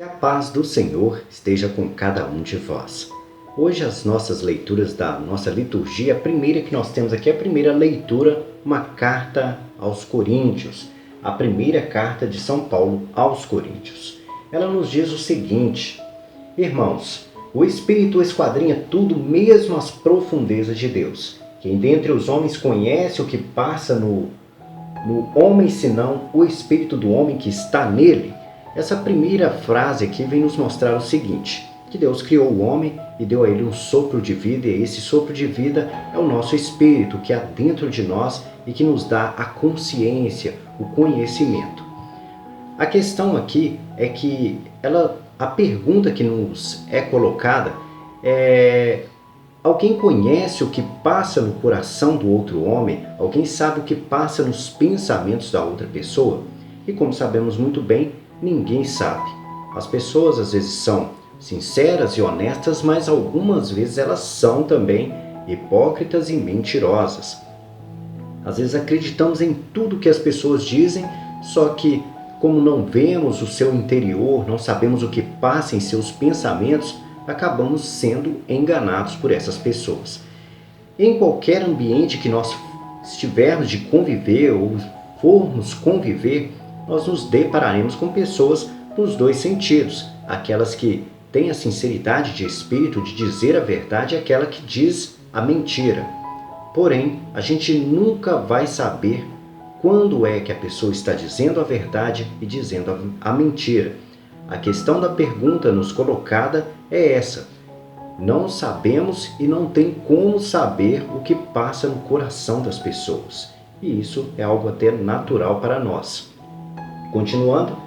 Que a paz do Senhor esteja com cada um de vós. Hoje as nossas leituras da nossa liturgia, a primeira que nós temos aqui é a primeira leitura, uma carta aos Coríntios, a primeira carta de São Paulo aos Coríntios. Ela nos diz o seguinte: irmãos, o Espírito esquadrinha tudo, mesmo as profundezas de Deus. Quem dentre os homens conhece o que passa no homem, senão o Espírito do homem que está nele? Essa primeira frase aqui vem nos mostrar o seguinte: que Deus criou o homem e deu a ele um sopro de vida, e esse sopro de vida é o nosso espírito que há dentro de nós e que nos dá a consciência, o conhecimento. A questão aqui é que a pergunta que nos é colocada é: alguém conhece o que passa no coração do outro homem? Alguém sabe o que passa nos pensamentos da outra pessoa? E como sabemos muito bem, ninguém sabe. As pessoas às vezes são sinceras e honestas, mas algumas vezes elas são também hipócritas e mentirosas. Às vezes acreditamos em tudo que as pessoas dizem, só que como não vemos o seu interior, não sabemos o que passa em seus pensamentos, acabamos sendo enganados por essas pessoas. Em qualquer ambiente que nós estivermos de conviver ou formos conviver, nós nos depararemos com pessoas nos dois sentidos, aquelas que têm a sinceridade de espírito de dizer a verdade e aquela que diz a mentira. Porém, a gente nunca vai saber quando é que a pessoa está dizendo a verdade e dizendo a mentira. A questão da pergunta nos colocada é essa: não sabemos e não tem como saber o que passa no coração das pessoas. E isso é algo até natural para nós. Continuando,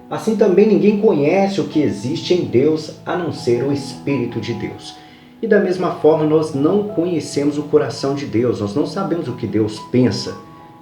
assim também ninguém conhece o que existe em Deus a não ser o Espírito de Deus. E da mesma forma nós não conhecemos o coração de Deus, nós não sabemos o que Deus pensa.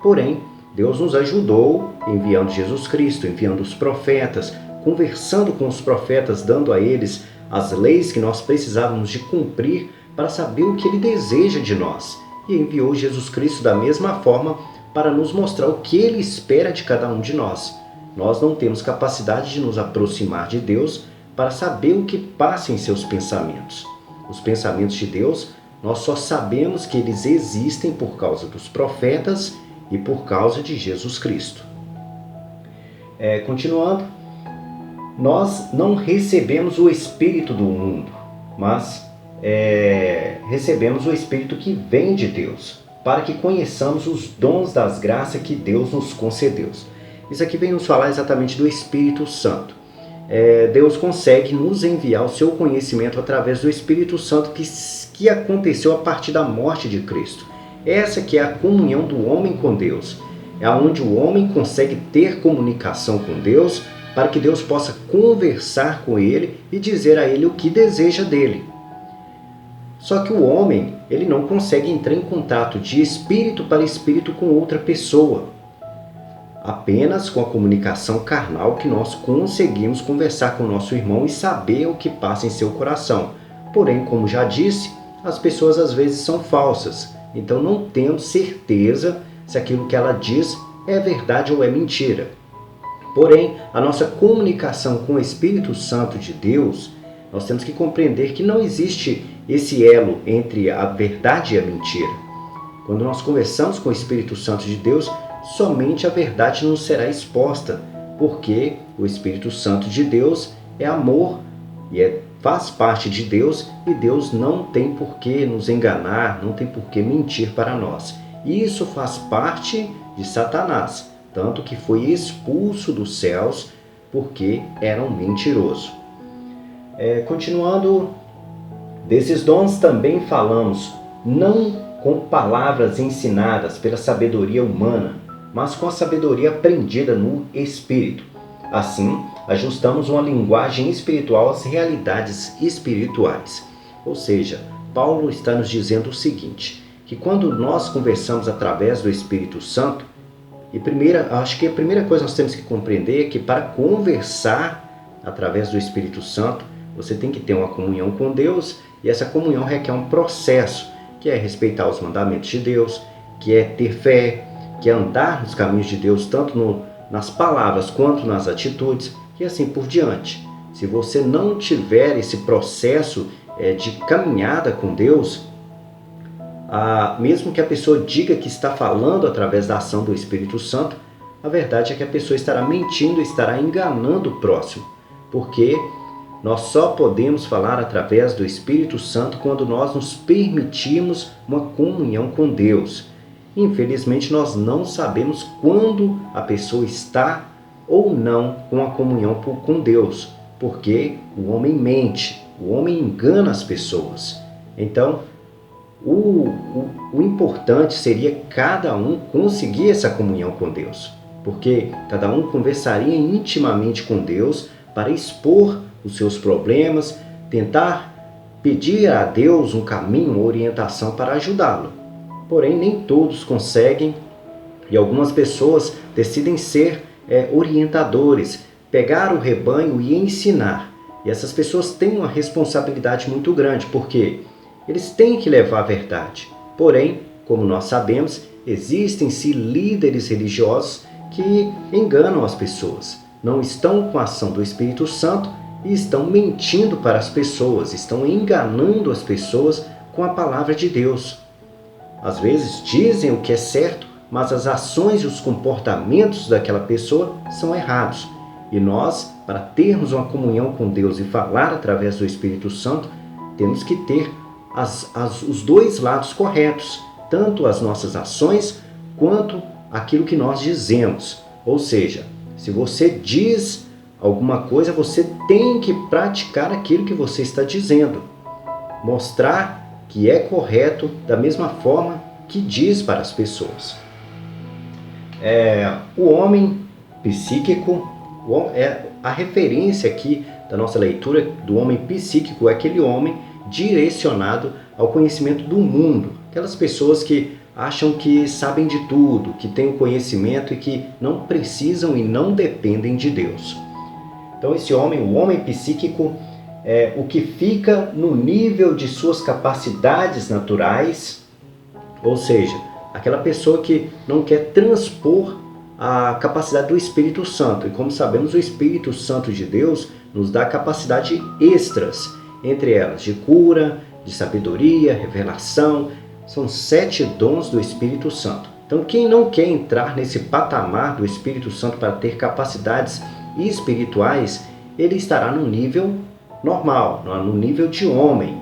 Porém, Deus nos ajudou enviando Jesus Cristo, enviando os profetas, conversando com os profetas, dando a eles as leis que nós precisávamos de cumprir para saber o que Ele deseja de nós. E enviou Jesus Cristo da mesma forma para nos mostrar o que Ele espera de cada um de nós. Nós não temos capacidade de nos aproximar de Deus para saber o que passa em seus pensamentos. Os pensamentos de Deus, nós só sabemos que eles existem por causa dos profetas e por causa de Jesus Cristo. Continuando, nós não recebemos o Espírito do mundo, mas recebemos o Espírito que vem de Deus, para que conheçamos os dons das graças que Deus nos concedeu. Isso aqui vem nos falar exatamente do Espírito Santo. Deus consegue nos enviar o seu conhecimento através do Espírito Santo que aconteceu a partir da morte de Cristo. Essa que é a comunhão do homem com Deus. É onde o homem consegue ter comunicação com Deus para que Deus possa conversar com ele e dizer a ele o que deseja dele. Só que o homem, ele não consegue entrar em contato de espírito para espírito com outra pessoa. Apenas com a comunicação carnal que nós conseguimos conversar com o nosso irmão e saber o que passa em seu coração. Porém, como já disse, as pessoas às vezes são falsas. Então não temos certeza se aquilo que ela diz é verdade ou é mentira. Porém, a nossa comunicação com o Espírito Santo de Deus, nós temos que compreender que não existe esse elo entre a verdade e a mentira. Quando nós conversamos com o Espírito Santo de Deus, somente a verdade nos será exposta, porque o Espírito Santo de Deus é amor e faz parte de Deus, e Deus não tem por que nos enganar, não tem por que mentir para nós. E isso faz parte de Satanás, tanto que foi expulso dos céus porque era um mentiroso. Continuando, desses dons também falamos, não com palavras ensinadas pela sabedoria humana, mas com a sabedoria aprendida no Espírito. Assim, ajustamos uma linguagem espiritual às realidades espirituais. Ou seja, Paulo está nos dizendo o seguinte, que quando nós conversamos através do Espírito Santo, acho que a primeira coisa que nós temos que compreender é que para conversar através do Espírito Santo, você tem que ter uma comunhão com Deus, e essa comunhão requer um processo, que é respeitar os mandamentos de Deus, que é ter fé, que é andar nos caminhos de Deus, tanto nas palavras quanto nas atitudes, e assim por diante. se você não tiver esse processo de caminhada com Deus, mesmo que a pessoa diga que está falando através da ação do Espírito Santo, a verdade é que a pessoa estará mentindo, estará enganando o próximo, porque nós só podemos falar através do Espírito Santo quando nós nos permitimos uma comunhão com Deus. Infelizmente, nós não sabemos quando a pessoa está ou não com a comunhão com Deus, porque o homem mente, o homem engana as pessoas. Então, o importante seria cada um conseguir essa comunhão com Deus, porque cada um conversaria intimamente com Deus para expor os seus problemas, tentar pedir a Deus um caminho, uma orientação para ajudá-lo. Porém, nem todos conseguem e algumas pessoas decidem ser orientadores, pegar o rebanho e ensinar. E essas pessoas têm uma responsabilidade muito grande, porque eles têm que levar a verdade. Porém, como nós sabemos, existem-se líderes religiosos que enganam as pessoas, não estão com a ação do Espírito Santo e estão mentindo para as pessoas, estão enganando as pessoas com a palavra de Deus. Às vezes dizem o que é certo, mas as ações e os comportamentos daquela pessoa são errados. E nós, para termos uma comunhão com Deus e falar através do Espírito Santo, temos que ter os dois lados corretos, tanto as nossas ações quanto aquilo que nós dizemos. Ou seja, se você diz alguma coisa, você tem que praticar aquilo que você está dizendo. Mostrar que é correto da mesma forma que diz para as pessoas. O homem psíquico, a referência aqui da nossa leitura do homem psíquico é aquele homem direcionado ao conhecimento do mundo. Aquelas pessoas que acham que sabem de tudo, que têm o conhecimento e que não precisam e não dependem de Deus. Então esse homem, o homem psíquico, é o que fica no nível de suas capacidades naturais, ou seja, aquela pessoa que não quer transpor a capacidade do Espírito Santo. E como sabemos, o Espírito Santo de Deus nos dá capacidade extras, entre elas de cura, de sabedoria, revelação. São 7 dons do Espírito Santo. Então quem não quer entrar nesse patamar do Espírito Santo para ter capacidades espirituais, ele estará no nível normal, no nível de homem.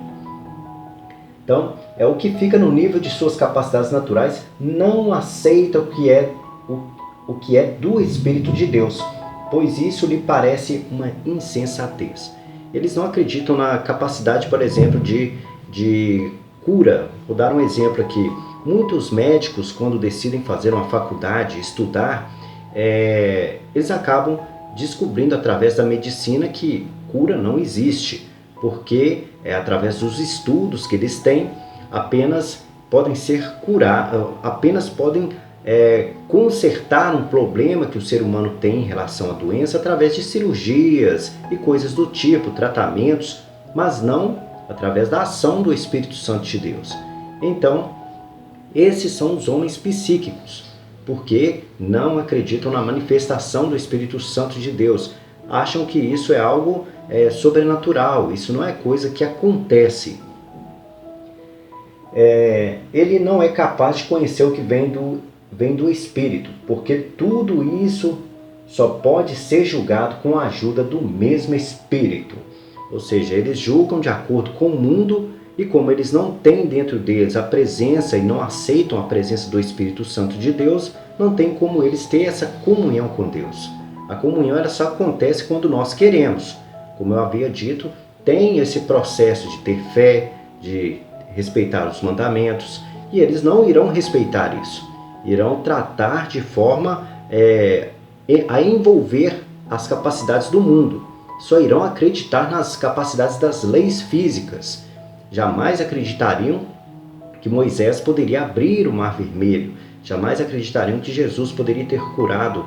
Então, é o que fica no nível de suas capacidades naturais, não aceita o que é do Espírito de Deus, pois isso lhe parece uma insensatez. Eles não acreditam na capacidade, por exemplo, de cura. Vou dar um exemplo aqui. Muitos médicos, quando decidem fazer uma faculdade, estudar, eles acabam descobrindo através da medicina que cura não existe, porque através dos estudos que eles têm, apenas podem consertar um problema que o ser humano tem em relação à doença através de cirurgias e coisas do tipo, tratamentos, mas não através da ação do Espírito Santo de Deus. Então, esses são os homens psíquicos, porque não acreditam na manifestação do Espírito Santo de Deus. Acham que isso é algo sobrenatural, isso não é coisa que acontece. Ele não é capaz de conhecer o que vem do Espírito, porque tudo isso só pode ser julgado com a ajuda do mesmo Espírito. Ou seja, eles julgam de acordo com o mundo, e como eles não têm dentro deles a presença e não aceitam a presença do Espírito Santo de Deus, não tem como eles ter essa comunhão com Deus. A comunhão ela só acontece quando nós queremos. Como eu havia dito, tem esse processo de ter fé, de respeitar os mandamentos, e eles não irão respeitar isso. Irão tratar de forma a envolver as capacidades do mundo. Só irão acreditar nas capacidades das leis físicas. Jamais acreditariam que Moisés poderia abrir o Mar Vermelho. Jamais acreditariam que Jesus poderia ter curado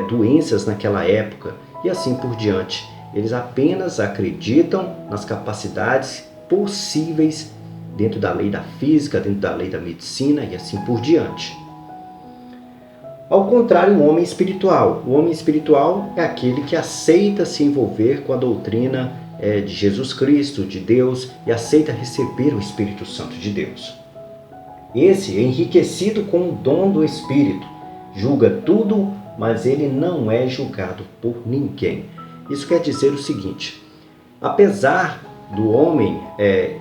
doenças naquela época. E assim por diante. Eles apenas acreditam nas capacidades possíveis dentro da lei da física, dentro da lei da medicina e assim por diante. Ao contrário, o homem espiritual. O homem espiritual é aquele que aceita se envolver com a doutrina de Jesus Cristo, de Deus, e aceita receber o Espírito Santo de Deus. Esse é enriquecido com o dom do Espírito, julga tudo, mas ele não é julgado por ninguém. Isso quer dizer o seguinte: apesar do homem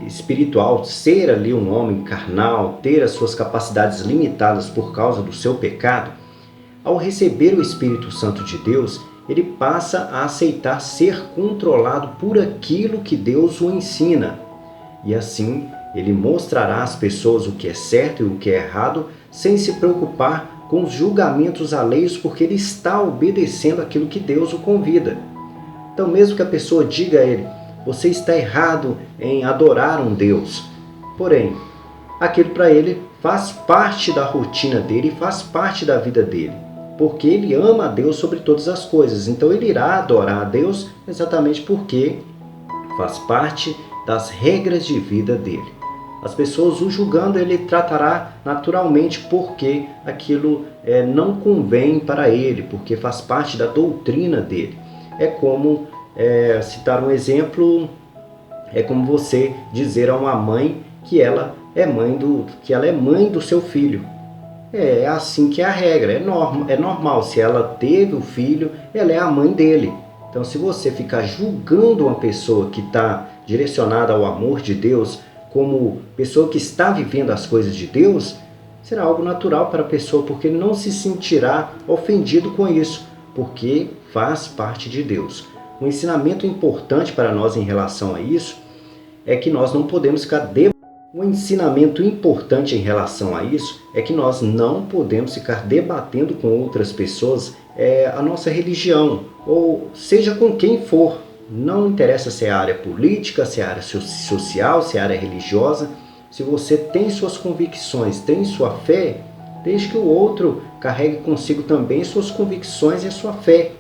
espiritual ser ali um homem carnal, ter as suas capacidades limitadas por causa do seu pecado, ao receber o Espírito Santo de Deus, ele passa a aceitar ser controlado por aquilo que Deus o ensina. E assim, ele mostrará às pessoas o que é certo e o que é errado, sem se preocupar com os julgamentos alheios, porque ele está obedecendo aquilo que Deus o convida. Então, mesmo que a pessoa diga a ele: você está errado em adorar um Deus. Porém, aquilo para ele faz parte da rotina dele, faz parte da vida dele. Porque ele ama a Deus sobre todas as coisas. Então ele irá adorar a Deus exatamente porque faz parte das regras de vida dele. As pessoas o julgando, ele tratará naturalmente porque aquilo não convém para ele, porque faz parte da doutrina dele. É como, citar um exemplo, é como você dizer a uma mãe que ela é mãe do seu filho. É assim que é a regra, é normal. Se ela teve o filho, ela é a mãe dele. Então, se você ficar julgando uma pessoa que está direcionada ao amor de Deus, como pessoa que está vivendo as coisas de Deus, será algo natural para a pessoa, porque ele não se sentirá ofendido com isso, porque faz parte de Deus. Um ensinamento importante para nós em relação a isso é que nós não podemos ficar Um ensinamento importante em relação a isso é que nós não podemos ficar debatendo com outras pessoas a nossa religião, ou seja com quem for. Não interessa se é área política, se é área social, se é área religiosa. Se você tem suas convicções, tem sua fé, desde que o outro carregue consigo também suas convicções e a sua fé.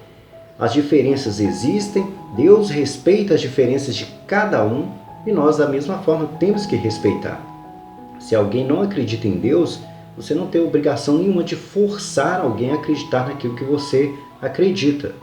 As diferenças existem, Deus respeita as diferenças de cada um, e nós, da mesma forma, temos que respeitar. Se alguém não acredita em Deus, você não tem obrigação nenhuma de forçar alguém a acreditar naquilo que você acredita.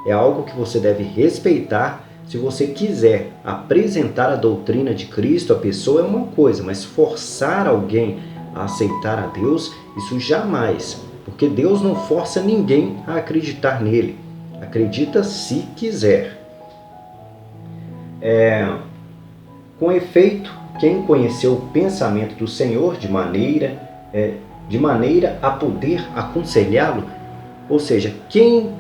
É algo que você deve respeitar. Se você quiser apresentar a doutrina de Cristo, a pessoa é uma coisa, mas forçar alguém a aceitar a Deus, isso jamais. Porque Deus não força ninguém a acreditar nele. Acredita se quiser. Com efeito, quem conheceu o pensamento do Senhor de maneira a poder aconselhá-lo, ou seja, quem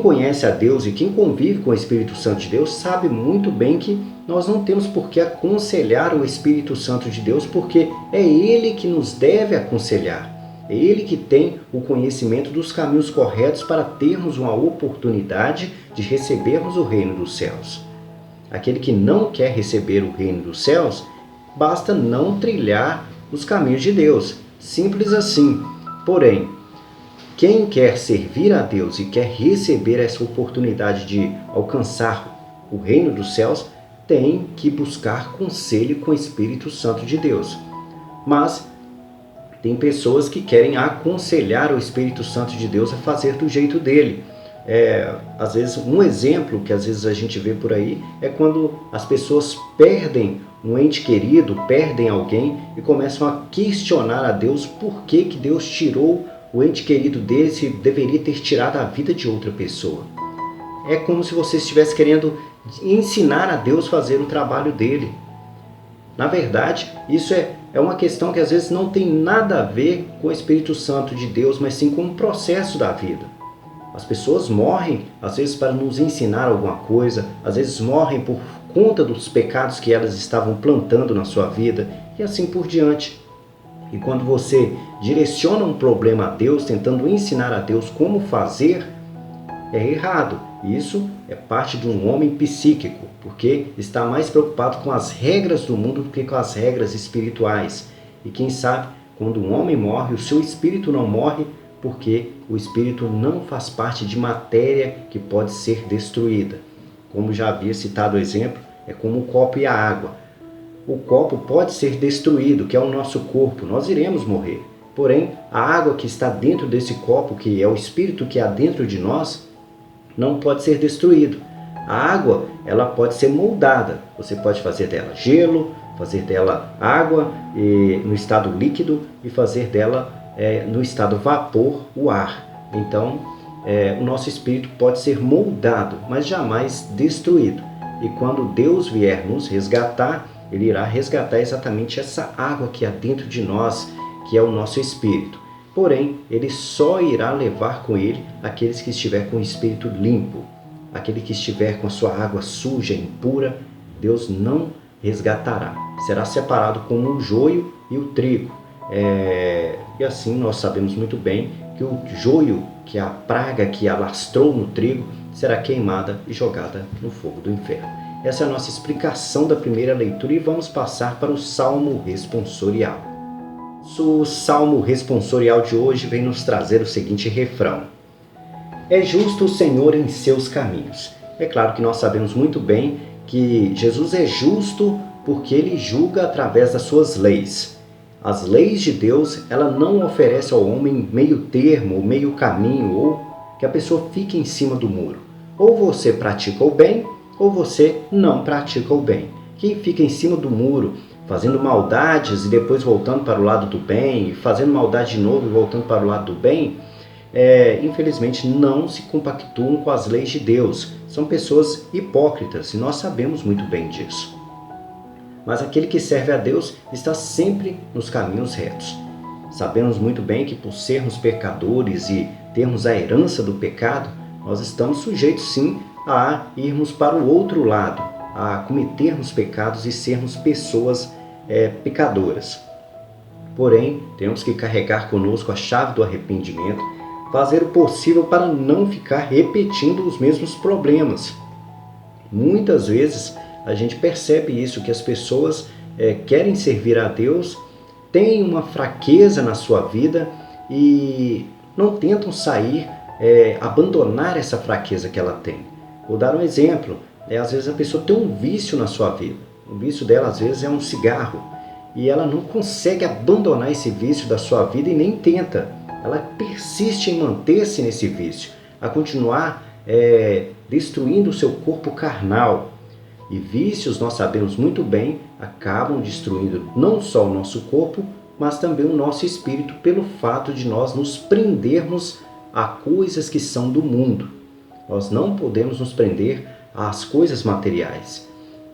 conhece a Deus e quem convive com o Espírito Santo de Deus sabe muito bem que nós não temos por que aconselhar o Espírito Santo de Deus, porque é Ele que nos deve aconselhar. É Ele que tem o conhecimento dos caminhos corretos para termos uma oportunidade de recebermos o reino dos céus. Aquele que não quer receber o reino dos céus, basta não trilhar os caminhos de Deus. Simples assim. Porém, quem quer servir a Deus e quer receber essa oportunidade de alcançar o reino dos céus, tem que buscar conselho com o Espírito Santo de Deus. Mas tem pessoas que querem aconselhar o Espírito Santo de Deus a fazer do jeito dele. Às vezes, um exemplo que às vezes a gente vê por aí é quando as pessoas perdem um ente querido, perdem alguém e começam a questionar a Deus por que Deus tirou o ente querido dele se deveria ter tirado a vida de outra pessoa. É como se você estivesse querendo ensinar a Deus a fazer o trabalho dele. Na verdade, isso é uma questão que às vezes não tem nada a ver com o Espírito Santo de Deus, mas sim com o processo da vida. As pessoas morrem, às vezes, para nos ensinar alguma coisa, às vezes morrem por conta dos pecados que elas estavam plantando na sua vida, e assim por diante. E quando você direciona um problema a Deus, tentando ensinar a Deus como fazer, é errado. Isso é parte de um homem psíquico, porque está mais preocupado com as regras do mundo do que com as regras espirituais. E quem sabe, quando um homem morre, o seu espírito não morre, porque o espírito não faz parte de matéria que pode ser destruída. Como já havia citado o exemplo, é como o copo e a água. O copo pode ser destruído, que é o nosso corpo, nós iremos morrer. Porém, a água que está dentro desse copo, que é o Espírito que há dentro de nós, não pode ser destruído. A água, ela pode ser moldada. Você pode fazer dela gelo, fazer dela água no estado líquido e fazer dela no estado vapor, o ar. Então, o nosso espírito pode ser moldado, mas jamais destruído. E quando Deus vier nos resgatar, Ele irá resgatar exatamente essa água que há dentro de nós, que é o nosso espírito. Porém, Ele só irá levar com Ele aqueles que estiver com o espírito limpo. Aquele que estiver com a sua água suja, impura, Deus não resgatará. Será separado como o joio e o trigo. E assim nós sabemos muito bem que o joio, que é a praga que alastrou no trigo, será queimada e jogada no fogo do inferno. Essa é a nossa explicação da primeira leitura e vamos passar para o Salmo Responsorial. O Salmo Responsorial de hoje vem nos trazer o seguinte refrão: é justo o Senhor em seus caminhos. É claro que nós sabemos muito bem que Jesus é justo porque Ele julga através das suas leis. As leis de Deus, ela não oferece ao homem meio termo, ou meio caminho, ou que a pessoa fique em cima do muro. Ou você pratica o bem, ou você não pratica o bem. Quem fica em cima do muro, fazendo maldades e depois voltando para o lado do bem, fazendo maldade de novo e voltando para o lado do bem, infelizmente não se compactuam com as leis de Deus. São pessoas hipócritas e nós sabemos muito bem disso. Mas aquele que serve a Deus está sempre nos caminhos retos. Sabemos muito bem que por sermos pecadores e termos a herança do pecado, nós estamos sujeitos sim a irmos para o outro lado, a cometermos pecados e sermos pessoas pecadoras. Porém, temos que carregar conosco a chave do arrependimento, fazer o possível para não ficar repetindo os mesmos problemas. Muitas vezes a gente percebe isso, que as pessoas querem servir a Deus, têm uma fraqueza na sua vida e não tentam sair, abandonar essa fraqueza que ela tem. Vou dar um exemplo. Às vezes a pessoa tem um vício na sua vida. O vício dela às vezes é um cigarro e ela não consegue abandonar esse vício da sua vida e nem tenta. Ela persiste em manter-se nesse vício, a continuar destruindo o seu corpo carnal. E vícios, nós sabemos muito bem, acabam destruindo não só o nosso corpo, mas também o nosso espírito, pelo fato de nós nos prendermos a coisas que são do mundo. Nós não podemos nos prender às coisas materiais,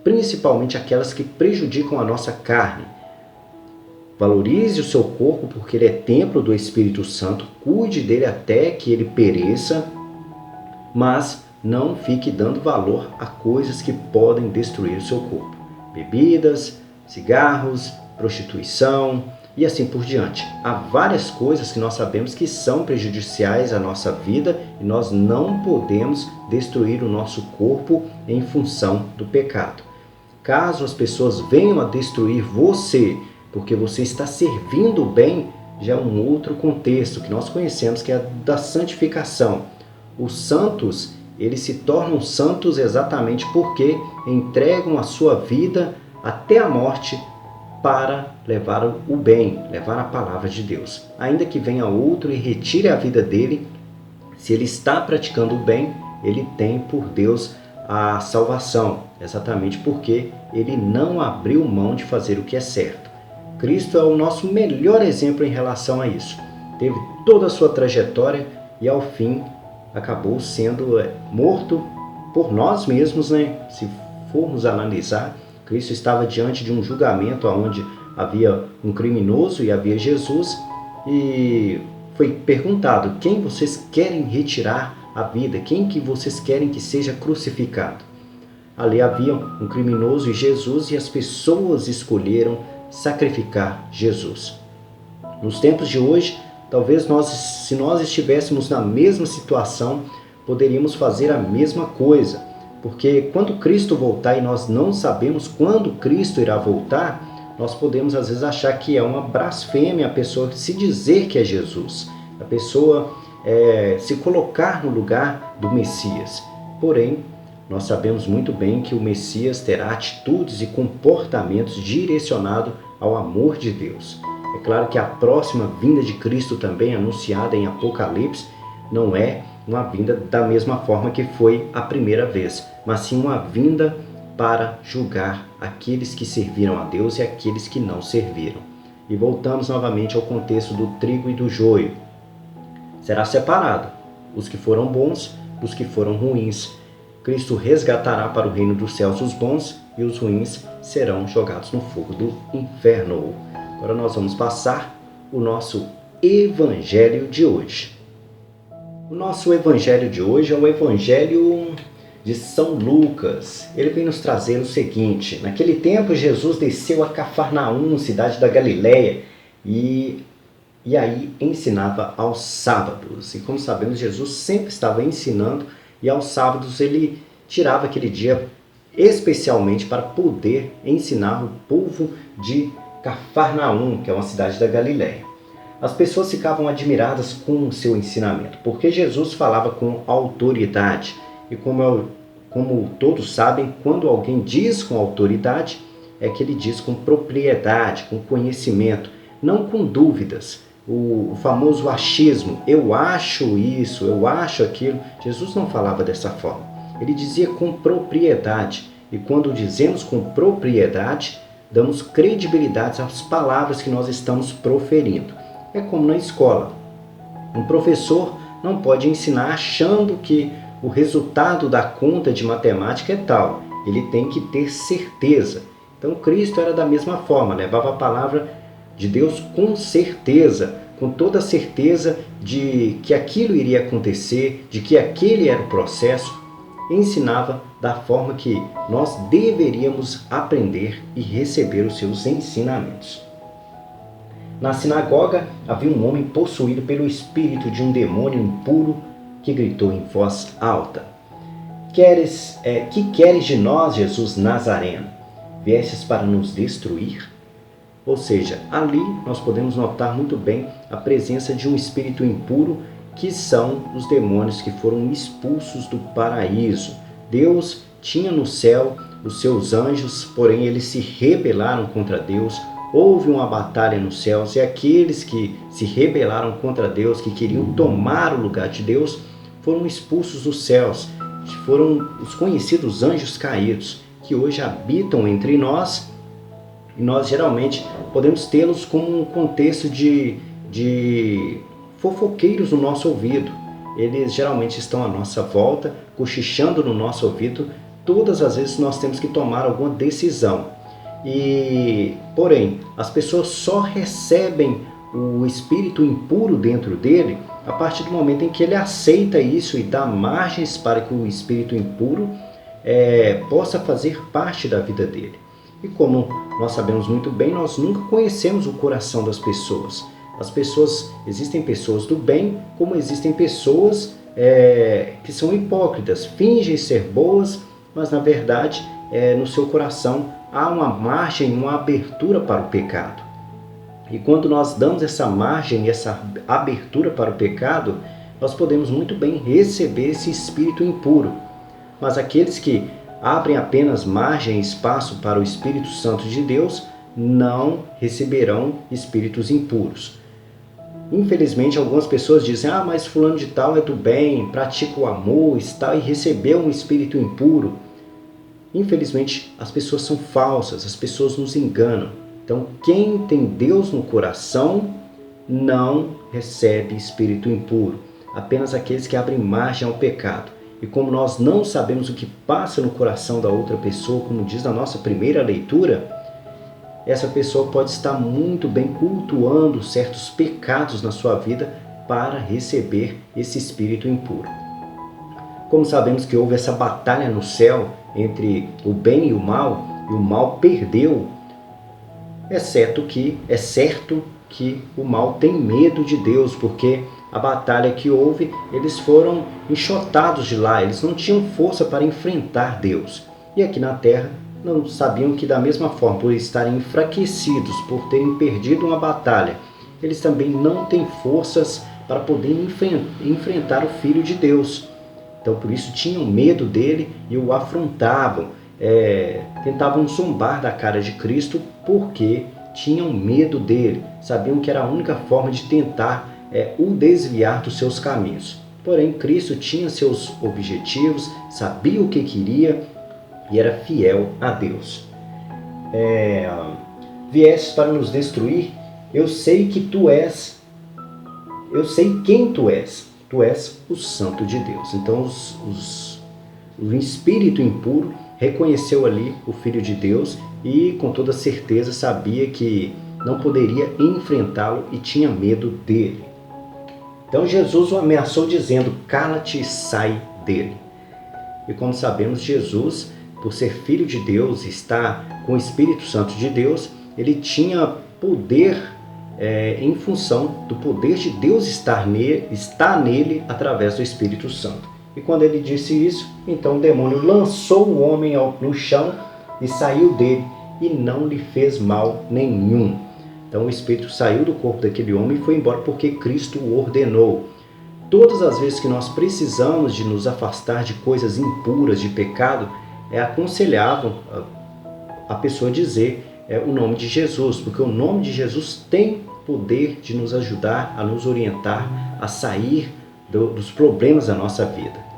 principalmente aquelas que prejudicam a nossa carne. Valorize o seu corpo porque ele é templo do Espírito Santo, cuide dele até que ele pereça, mas não fique dando valor a coisas que podem destruir o seu corpo. Bebidas, cigarros, prostituição e assim por diante. Há várias coisas que nós sabemos que são prejudiciais à nossa vida e nós não podemos destruir o nosso corpo em função do pecado. Caso as pessoas venham a destruir você porque você está servindo bem, já é um outro contexto que nós conhecemos, que é da santificação. Os santos, eles se tornam santos exatamente porque entregam a sua vida até a morte para levar o bem, levar a palavra de Deus. Ainda que venha outro e retire a vida dele, se ele está praticando o bem, ele tem por Deus a salvação, exatamente porque ele não abriu mão de fazer o que é certo. Cristo é o nosso melhor exemplo em relação a isso. Teve toda a sua trajetória e ao fim acabou sendo morto por nós mesmos, né? Se formos analisar, Cristo estava diante de um julgamento onde havia um criminoso e havia Jesus, e foi perguntado: quem vocês querem retirar a vida? Quem que vocês querem que seja crucificado? Ali havia um criminoso e Jesus, e as pessoas escolheram sacrificar Jesus. Nos tempos de hoje, talvez se nós estivéssemos na mesma situação, poderíamos fazer a mesma coisa. Porque quando Cristo voltar e nós não sabemos quando Cristo irá voltar, nós podemos às vezes achar que é uma blasfêmia a pessoa se dizer que é Jesus, a pessoa se colocar no lugar do Messias. Porém, nós sabemos muito bem que o Messias terá atitudes e comportamentos direcionados ao amor de Deus. É claro que a próxima vinda de Cristo também, anunciada em Apocalipse, não é uma vinda da mesma forma que foi a primeira vez, mas sim uma vinda para julgar aqueles que serviram a Deus e aqueles que não serviram. E voltamos novamente ao contexto do trigo e do joio. Será separado os que foram bons dos que foram ruins. Cristo resgatará para o reino dos céus os bons e os ruins serão jogados no fogo do inferno. Agora nós vamos passar o nosso evangelho de hoje. O nosso evangelho de hoje é o evangelho de São Lucas. Ele vem nos trazer o seguinte: naquele tempo Jesus desceu a Cafarnaum, cidade da Galileia, e aí ensinava aos sábados. E como sabemos, Jesus sempre estava ensinando, e aos sábados ele tirava aquele dia especialmente para poder ensinar o povo de Cafarnaum, que é uma cidade da Galileia. As pessoas ficavam admiradas com o seu ensinamento, porque Jesus falava com autoridade. E como todos sabem, quando alguém diz com autoridade, é que ele diz com propriedade, com conhecimento, não com dúvidas. O famoso achismo, eu acho isso, eu acho aquilo. Jesus não falava dessa forma. Ele dizia com propriedade. E quando dizemos com propriedade, damos credibilidade às palavras que nós estamos proferindo. É como na escola. Um professor não pode ensinar achando que o resultado da conta de matemática é tal. Ele tem que ter certeza. Então Cristo era da mesma forma, levava a palavra de Deus com certeza, com toda a certeza de que aquilo iria acontecer, de que aquele era o processo. Ensinava da forma que nós deveríamos aprender e receber os seus ensinamentos. Na sinagoga havia um homem possuído pelo espírito de um demônio impuro que gritou em voz alta: Que queres de nós, Jesus Nazareno? Viestes para nos destruir? Ou seja, ali nós podemos notar muito bem a presença de um espírito impuro, que são os demônios que foram expulsos do paraíso. Deus tinha no céu os seus anjos, porém eles se rebelaram contra Deus. Houve uma batalha nos céus e aqueles que se rebelaram contra Deus, que queriam tomar o lugar de Deus, foram expulsos dos céus. Foram os conhecidos anjos caídos, que hoje habitam entre nós, e nós geralmente podemos tê-los como um contexto de fofoqueiros no nosso ouvido. Eles geralmente estão à nossa volta, cochichando no nosso ouvido, todas as vezes nós temos que tomar alguma decisão. Porém, as pessoas só recebem o espírito impuro dentro dele a partir do momento em que ele aceita isso e dá margens para que o espírito impuro possa fazer parte da vida dele. E como nós sabemos muito bem, nós nunca conhecemos o coração das pessoas. Existem pessoas do bem, como existem pessoas que são hipócritas, fingem ser boas, mas na verdade no seu coração há uma margem, uma abertura para o pecado. E quando nós damos essa margem, essa abertura para o pecado, nós podemos muito bem receber esse espírito impuro. Mas aqueles que abrem apenas margem e espaço para o Espírito Santo de Deus não receberão espíritos impuros. Infelizmente, algumas pessoas dizem: mas fulano de tal é do bem, pratica o amor, está e recebeu um espírito impuro. Infelizmente, as pessoas são falsas, as pessoas nos enganam. Então, quem tem Deus no coração não recebe espírito impuro. Apenas aqueles que abrem margem ao pecado. E como nós não sabemos o que passa no coração da outra pessoa, como diz na nossa primeira leitura, essa pessoa pode estar muito bem cultuando certos pecados na sua vida para receber esse espírito impuro. Como sabemos que houve essa batalha no céu entre o bem e o mal perdeu, é certo que o mal tem medo de Deus, porque a batalha que houve, eles foram enxotados de lá, eles não tinham força para enfrentar Deus. E aqui na terra, não sabiam que da mesma forma, por estarem enfraquecidos, por terem perdido uma batalha, eles também não têm forças para poder enfrentar o Filho de Deus. Então por isso tinham medo dele e o afrontavam, tentavam zombar da cara de Cristo, porque tinham medo dele, sabiam que era a única forma de tentar o desviar dos seus caminhos. Porém, Cristo tinha seus objetivos, sabia o que queria e era fiel a Deus. Viestes para nos destruir, eu sei que eu sei quem tu és o Santo de Deus. Então o espírito impuro reconheceu ali o Filho de Deus e com toda certeza sabia que não poderia enfrentá-lo e tinha medo dele. Então Jesus o ameaçou dizendo: cala-te e sai dele. E como sabemos, Jesus, por ser Filho de Deus, estar com o Espírito Santo de Deus, ele tinha poder em função do poder de Deus estar nele através do Espírito Santo. E quando ele disse isso, então o demônio lançou o homem no chão e saiu dele e não lhe fez mal nenhum. Então o espírito saiu do corpo daquele homem e foi embora porque Cristo o ordenou. Todas as vezes que nós precisamos de nos afastar de coisas impuras, de pecado, é aconselhável a pessoa dizer o nome de Jesus, porque o nome de Jesus tem poder de nos ajudar, a nos orientar, a sair dos problemas da nossa vida.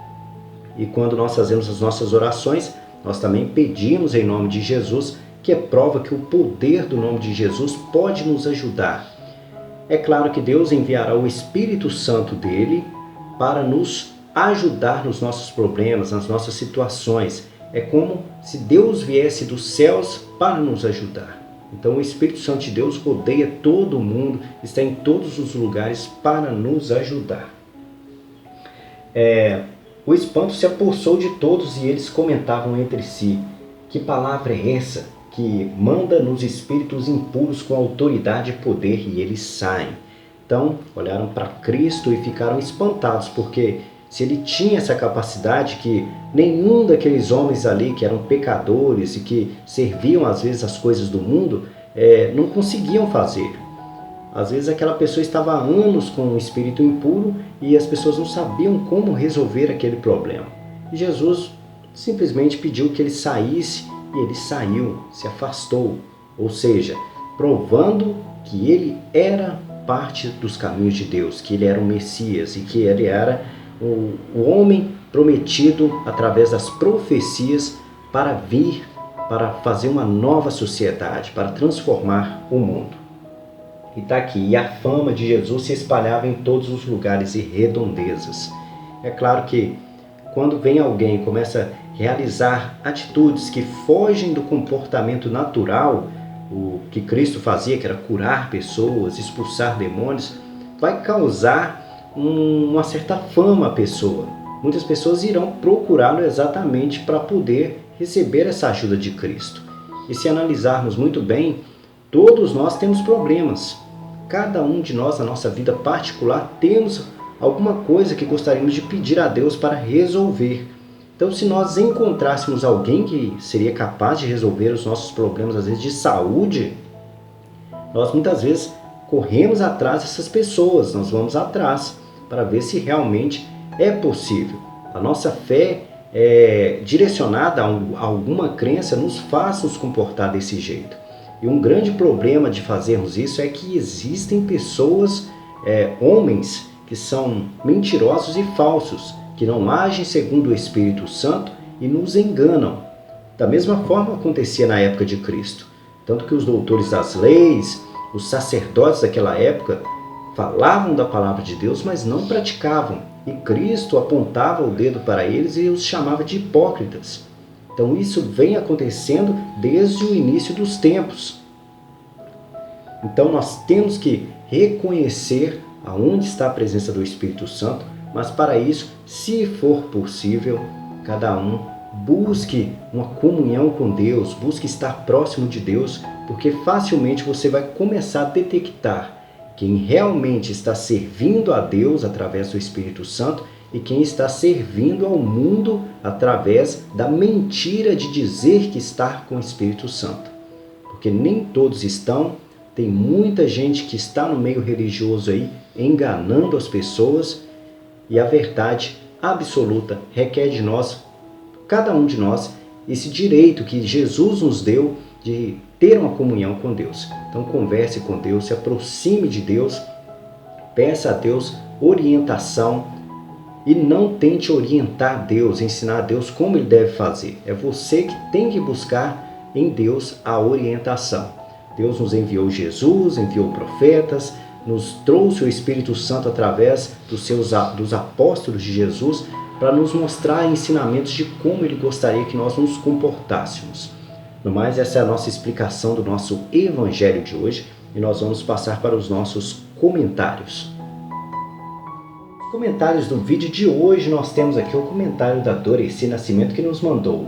E quando nós fazemos as nossas orações, nós também pedimos em nome de Jesus, que é prova que o poder do nome de Jesus pode nos ajudar. É claro que Deus enviará o Espírito Santo dele para nos ajudar nos nossos problemas, nas nossas situações. É como se Deus viesse dos céus para nos ajudar. Então o Espírito Santo de Deus rodeia todo o mundo, está em todos os lugares para nos ajudar. O espanto se apossou de todos e eles comentavam entre si: que palavra é essa que manda nos espíritos impuros com autoridade e poder, e eles saem? Então olharam para Cristo e ficaram espantados, porque se ele tinha essa capacidade que nenhum daqueles homens ali que eram pecadores e que serviam às vezes as coisas do mundo não conseguiam fazer. Às vezes aquela pessoa estava há anos com um espírito impuro e as pessoas não sabiam como resolver aquele problema. E Jesus simplesmente pediu que ele saísse e ele saiu, se afastou. Ou seja, provando que ele era parte dos caminhos de Deus, que ele era o Messias e que ele era o homem prometido através das profecias para vir, para fazer uma nova sociedade, para transformar o mundo. E está aqui, e a fama de Jesus se espalhava em todos os lugares e redondezas. É claro que quando vem alguém e começa a realizar atitudes que fogem do comportamento natural, o que Cristo fazia, que era curar pessoas, expulsar demônios, vai causar uma certa fama à pessoa. Muitas pessoas irão procurá-lo exatamente para poder receber essa ajuda de Cristo. E se analisarmos muito bem, todos nós temos problemas. Cada um de nós, na nossa vida particular, temos alguma coisa que gostaríamos de pedir a Deus para resolver. Então, se nós encontrássemos alguém que seria capaz de resolver os nossos problemas, às vezes de saúde, nós muitas vezes corremos atrás dessas pessoas, nós vamos atrás para ver se realmente é possível. A nossa fé direcionada a alguma crença nos faz nos comportar desse jeito. E um grande problema de fazermos isso é que existem pessoas, homens, que são mentirosos e falsos, que não agem segundo o Espírito Santo e nos enganam. Da mesma forma acontecia na época de Cristo. Tanto que os doutores das leis, os sacerdotes daquela época, falavam da palavra de Deus, mas não praticavam. E Cristo apontava o dedo para eles e os chamava de hipócritas. Então isso vem acontecendo desde o início dos tempos. Então nós temos que reconhecer aonde está a presença do Espírito Santo, mas para isso, se for possível, cada um busque uma comunhão com Deus, busque estar próximo de Deus, porque facilmente você vai começar a detectar quem realmente está servindo a Deus através do Espírito Santo e quem está servindo ao mundo através da mentira de dizer que está com o Espírito Santo. Porque nem todos estão, tem muita gente que está no meio religioso aí, enganando as pessoas, e a verdade absoluta requer de nós, cada um de nós, esse direito que Jesus nos deu de ter uma comunhão com Deus. Então converse com Deus, se aproxime de Deus, peça a Deus orientação e não tente orientar Deus, ensinar Deus como Ele deve fazer. É você que tem que buscar em Deus a orientação. Deus nos enviou Jesus, enviou profetas, nos trouxe o Espírito Santo através dos apóstolos de Jesus para nos mostrar ensinamentos de como Ele gostaria que nós nos comportássemos. No mais, essa é a nossa explicação do nosso Evangelho de hoje e nós vamos passar para os nossos comentários. Nos comentários do vídeo de hoje, nós temos aqui o comentário da Doreci Nascimento que nos mandou: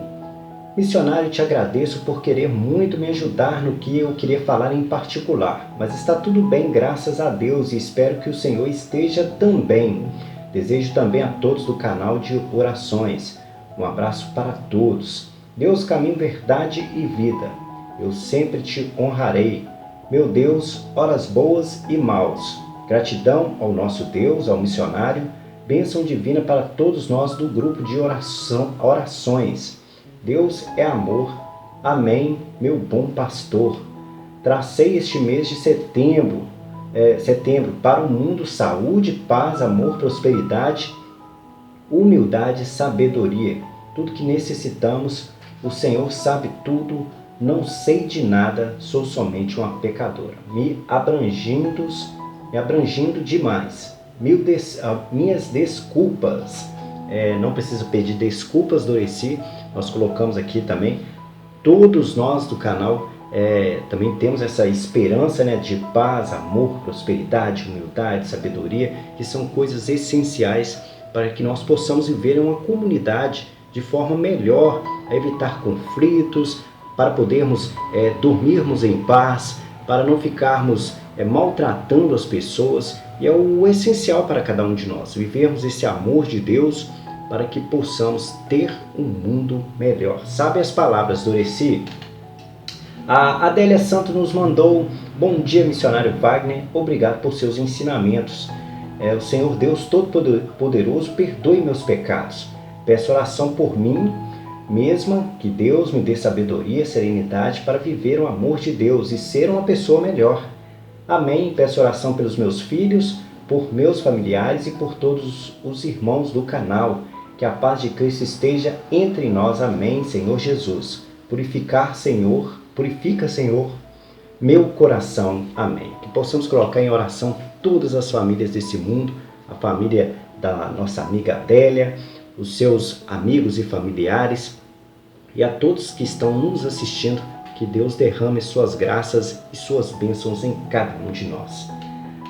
missionário, te agradeço por querer muito me ajudar no que eu queria falar em particular, mas está tudo bem, graças a Deus, e espero que o Senhor esteja também. Desejo também a todos do canal de orações. Um abraço para todos. Deus, caminho, verdade e vida. Eu sempre te honrarei. Meu Deus, horas boas e maus. Gratidão ao nosso Deus, ao missionário. Bênção divina para todos nós do grupo de orações. Deus é amor. Amém, meu bom pastor. Tracei este mês de setembro para o mundo: saúde, paz, amor, prosperidade, humildade, sabedoria. Tudo que necessitamos, o Senhor sabe tudo, não sei de nada, sou somente uma pecadora. Me abrangindo demais. Minhas desculpas. Não preciso pedir desculpas, Doreci. Nós colocamos aqui também, todos nós do canal também temos essa esperança, né, de paz, amor, prosperidade, humildade, sabedoria, que são coisas essenciais para que nós possamos viver em uma comunidade de forma melhor, a evitar conflitos, para podermos dormirmos em paz, para não ficarmos maltratando as pessoas. E é o essencial para cada um de nós, vivermos esse amor de Deus para que possamos ter um mundo melhor. Sabe as palavras, Doreci? A Adélia Santos nos mandou: bom dia, missionário Wagner, obrigado por seus ensinamentos. O Senhor Deus Todo-Poderoso perdoe meus pecados. Peço oração por mim mesma, que Deus me dê sabedoria e serenidade para viver o amor de Deus e ser uma pessoa melhor. Amém. Peço oração pelos meus filhos, por meus familiares e por todos os irmãos do canal. Que a paz de Cristo esteja entre nós. Amém, Senhor Jesus. Purifica, Senhor, meu coração. Amém. Que possamos colocar em oração todas as famílias desse mundo, a família da nossa amiga Adélia, os seus amigos e familiares e a todos que estão nos assistindo. Que Deus derrame suas graças e suas bênçãos em cada um de nós.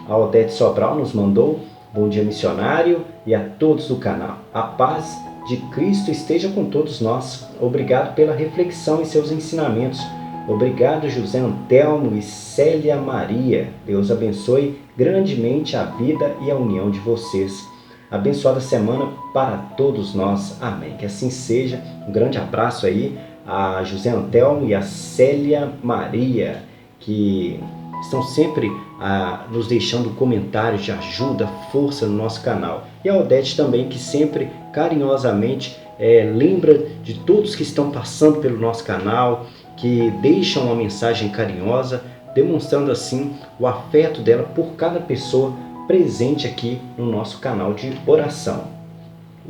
A Odete Sobral nos mandou: bom dia, missionário, e a todos do canal. A paz de Cristo esteja com todos nós. Obrigado pela reflexão e seus ensinamentos. Obrigado, José Antelmo e Célia Maria. Deus abençoe grandemente a vida e a união de vocês. Abençoada semana para todos nós. Amém. Que assim seja. Um grande abraço aí a José Antelmo e a Célia Maria, que estão sempre nos deixando comentários de ajuda, força no nosso canal. E a Odete também, que sempre carinhosamente lembra de todos que estão passando pelo nosso canal, que deixam uma mensagem carinhosa, demonstrando assim o afeto dela por cada pessoa presente aqui no nosso canal de oração.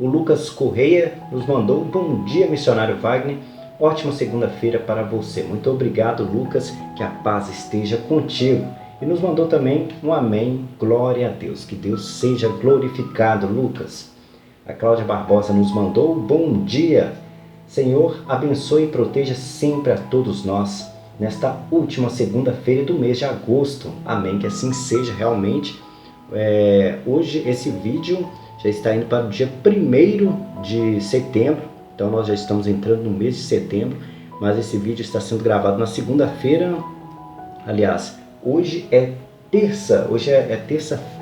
O Lucas Correia nos mandou: bom dia, missionário Wagner. Ótima segunda-feira para você. Muito obrigado, Lucas, que a paz esteja contigo. E nos mandou também um amém, glória a Deus. Que Deus seja glorificado, Lucas. A Cláudia Barbosa nos mandou: bom dia. Senhor, abençoe e proteja sempre a todos nós, nesta última segunda-feira do mês de agosto. Amém, que assim seja realmente. Hoje esse vídeo já está indo para o dia 1º de setembro. Então nós já estamos entrando no mês de setembro, mas esse vídeo está sendo gravado na segunda-feira. Aliás, hoje é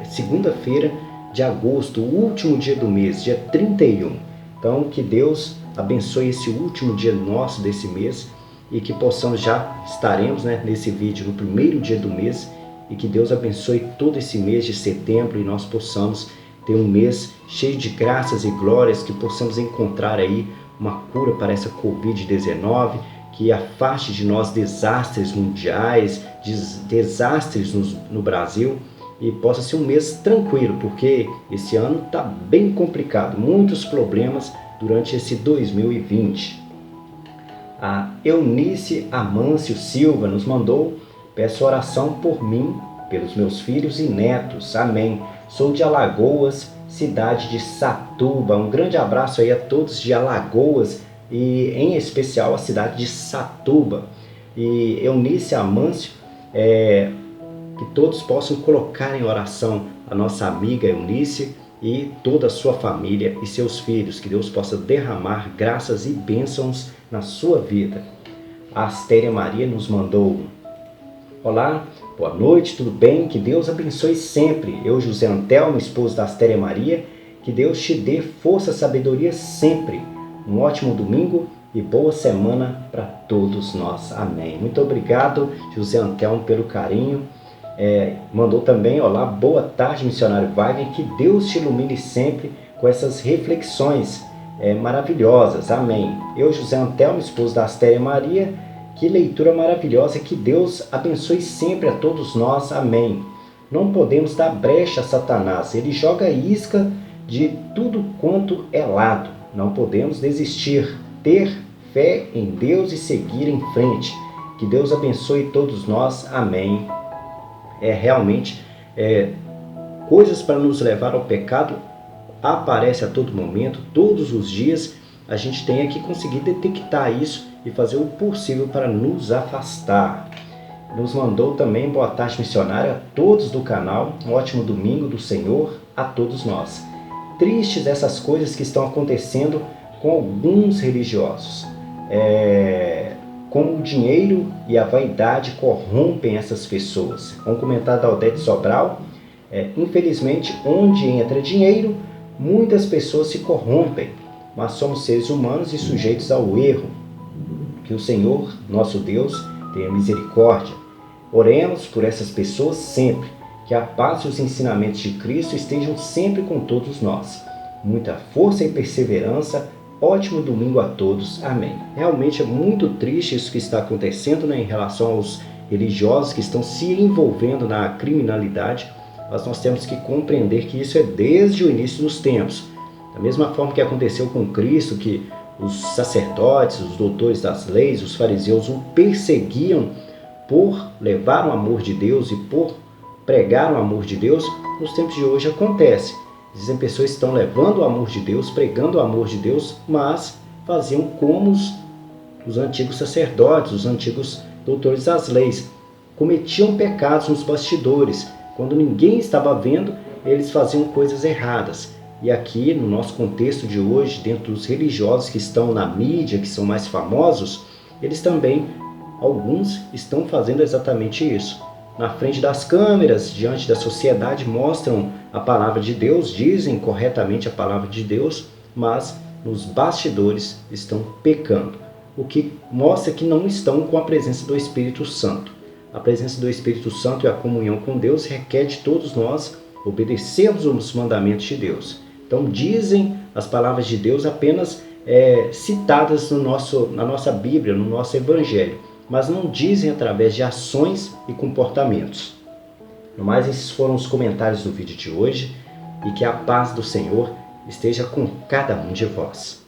segunda-feira de agosto, o último dia do mês, dia 31. Então que Deus abençoe esse último dia nosso desse mês e que possamos, estaremos nesse vídeo no 1º dia do mês, e que Deus abençoe todo esse mês de setembro e nós possamos ter um mês cheio de graças e glórias, que possamos encontrar aí uma cura para essa Covid-19, que afaste de nós desastres mundiais, desastres no Brasil, e possa ser um mês tranquilo, porque esse ano está bem complicado, muitos problemas durante esse 2020. A Eunice Amâncio Silva nos mandou: peço oração por mim, pelos meus filhos e netos, amém. Sou de Alagoas, cidade de Satuba. Um grande abraço aí a todos de Alagoas e em especial a cidade de Satuba. E Eunice Amâncio, que todos possam colocar em oração a nossa amiga Eunice e toda a sua família e seus filhos, que Deus possa derramar graças e bênçãos na sua vida. A Astéria Maria nos mandou: olá, boa noite, tudo bem? Que Deus abençoe sempre. Eu, José Antelmo, esposo da Astéria Maria, que Deus te dê força e sabedoria sempre. Um ótimo domingo e boa semana para todos nós. Amém. Muito obrigado, José Antelmo, pelo carinho. Mandou também: olá, boa tarde, missionário Wagner, que Deus te ilumine sempre com essas reflexões maravilhosas. Amém. Eu, José Antelmo, esposo da Astéria Maria, que leitura maravilhosa, que Deus abençoe sempre a todos nós. Amém. Não podemos dar brecha a Satanás, ele joga isca de tudo quanto é lado. Não podemos desistir, ter fé em Deus e seguir em frente. Que Deus abençoe todos nós. Amém. Realmente, coisas para nos levar ao pecado aparecem a todo momento, todos os dias. A gente tem que conseguir detectar isso e fazer o possível para nos afastar. Nos mandou também: boa tarde, missionário, a todos do canal, um ótimo domingo do Senhor a todos nós. Tristes essas coisas que estão acontecendo com alguns religiosos. Como o dinheiro e a vaidade corrompem essas pessoas. Um comentário da Odete Sobral: infelizmente, onde entra dinheiro, muitas pessoas se corrompem, mas somos seres humanos e sujeitos ao erro. Que o Senhor, nosso Deus, tenha misericórdia. Oremos por essas pessoas sempre. Que a paz e os ensinamentos de Cristo estejam sempre com todos nós. Muita força e perseverança. Ótimo domingo a todos. Amém. Realmente é muito triste isso que está acontecendo, em relação aos religiosos que estão se envolvendo na criminalidade. Mas nós temos que compreender que isso é desde o início dos tempos. Da mesma forma que aconteceu com Cristo, que os sacerdotes, os doutores das leis, os fariseus o perseguiam por levar o amor de Deus e por pregar o amor de Deus, nos tempos de hoje acontece. Dizem pessoas que estão levando o amor de Deus, pregando o amor de Deus, mas faziam como os antigos sacerdotes, os antigos doutores das leis. Cometiam pecados nos bastidores. Quando ninguém estava vendo, eles faziam coisas erradas. E aqui, no nosso contexto de hoje, dentro dos religiosos que estão na mídia, que são mais famosos, eles também, alguns, estão fazendo exatamente isso. Na frente das câmeras, diante da sociedade, mostram a palavra de Deus, dizem corretamente a palavra de Deus, mas nos bastidores estão pecando, o que mostra que não estão com a presença do Espírito Santo. A presença do Espírito Santo e a comunhão com Deus requer de todos nós obedecermos os mandamentos de Deus. Então dizem as palavras de Deus apenas citadas na nossa Bíblia, no nosso Evangelho, mas não dizem através de ações e comportamentos. No mais, esses foram os comentários do vídeo de hoje, e que a paz do Senhor esteja com cada um de vós.